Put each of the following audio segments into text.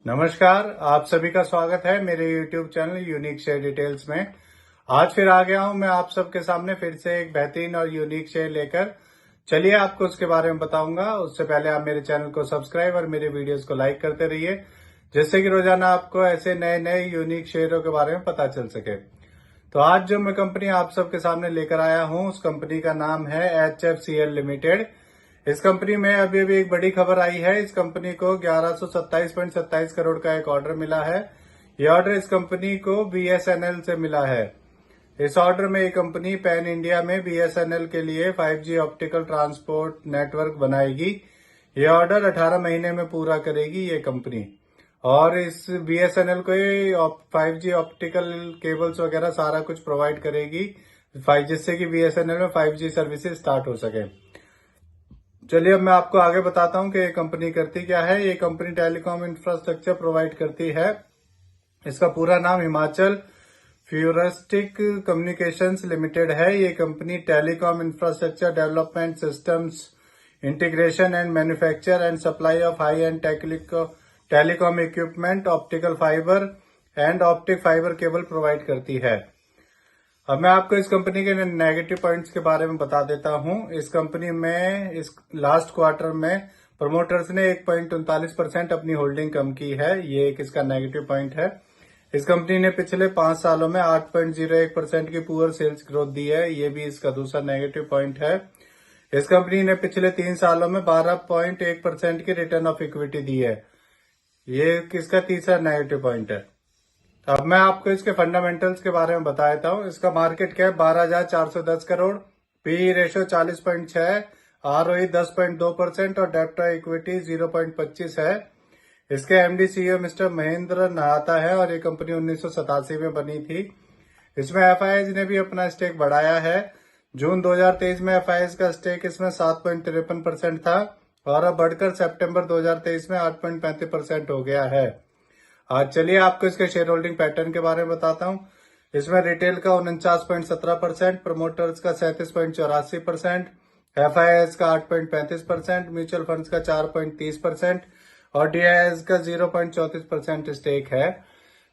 नमस्कार, आप सभी का स्वागत है मेरे YouTube channel unique share details में। आज फिर आ गया हूं मैं आप सबके सामने फिर से एक बेहतरीन और यूनिक शेयर लेकर। चलिए आपको उसके बारे में बताऊंगा। उससे पहले आप मेरे चैनल को सब्सक्राइब और मेरे वीडियोस को लाइक करते रहिए, जिससे कि रोजाना आपको ऐसे नए नए यूनिक शेयरों के बारे में पता चल सके। तो आज जो मैं कंपनी आप सबके सामने लेकर आया हूं, उस कंपनी का नाम है HFCL लिमिटेड। इस कंपनी में अभी अभी एक बड़ी खबर आई है। इस कंपनी को 1127.27 करोड़ का एक ऑर्डर मिला है। यह ऑर्डर इस कंपनी को BSNL से मिला है। इस ऑर्डर में ये कंपनी पैन इंडिया में BSNL के लिए 5G ऑप्टिकल ट्रांसपोर्ट नेटवर्क बनाएगी। यह ऑर्डर 18 महीने में पूरा करेगी ये कंपनी, और इस BSNL को 5G ऑप्टिकल केबल्स वगैरह सारा कुछ प्रोवाइड करेगी, जिससे कि BSNL में 5G सर्विसेज स्टार्ट हो सके। चलिए अब मैं आपको आगे बताता हूं कि ये कंपनी करती क्या है। ये कंपनी टेलीकॉम इंफ्रास्ट्रक्चर प्रोवाइड करती है। इसका पूरा नाम हिमाचल फ्यूरिस्टिक कम्युनिकेशंस लिमिटेड है। ये company telecom infrastructure development, systems integration and manufacture and supply of high and telecom equipment, optical fibre and optic fibre cable provide करती है। अब मैं आपको इस कंपनी के नेगेटिव पॉइंट्स के बारे में बता देता हूं। इस कंपनी में इस लास्ट क्वार्टर में प्रमोटर्स ने 1.39% अपनी होल्डिंग कम की है। ये एक इसका नेगेटिव पॉइंट है। इस कंपनी ने पिछले 5 सालों में 8.01% की पुअर सेल्स ग्रोथ दी है। ये भी इसका दूसरा नेगेटिव पॉइंट है। इस कंपनी ने पिछले 3 सालों में 12.1% की रिटर्न ऑफ इक्विटी दी है। ये किसका तीसरा नेगेटिव पॉइंट है। अब मैं आपको इसके फंडामेंटल्स के बारे में बता देता हूँ। इसका market cap 12,410 crore, PE ratio 40.6, ROE 10.2% और डेब्ट टू इक्विटी 0.25 है। इसके MD CEO मिस्टर महेंद्र नहाता है और ये कंपनी 1987 में बनी थी। इसमें FIIs ने भी अपना स्टेक बढ़ाया है। जून 2023 में FIIs का स्टेक इसमें 7.53% था और अब बढ़कर सितंबर 2023 में 8.35% हो गया है। आज चलिए आपको इसके शेयर होल्डिंग पैटर्न के बारे में बताता हूं। इसमें रिटेल का 49.17%, प्रमोटर्स का 37.84%, FIIs का 8.35%, म्यूचुअल फंड्स का 4.30% और DIIs का 0.34% स्टेक है।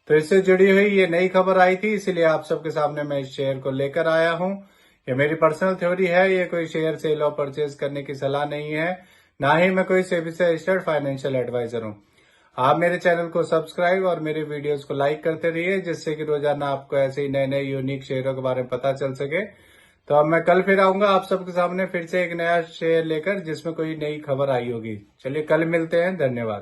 तो इससे जुड़ी हुई ये नई खबर आई थी, इसीलिए आप सबके सामने मैं इस शेयर को लेकर आया हूं। ये मेरी पर्सनल थ्योरी है, ये कोई शेयर सेल और परचेज करने की सलाह नहीं है, ना ही मैं कोई सेबी से रजिस्टर्ड फाइनेंशियल एडवाइजर हूं। आप मेरे चैनल को सब्सक्राइब और मेरे वीडियोस को लाइक करते रहिए, जिससे कि रोजाना आपको ऐसे ही नए नए यूनिक शेयरों के बारे में पता चल सके। तो अब मैं कल फिर आऊंगा आप सबके सामने फिर से एक नया शेयर लेकर, जिसमें कोई नई खबर आई होगी। चलिए कल मिलते हैं। धन्यवाद।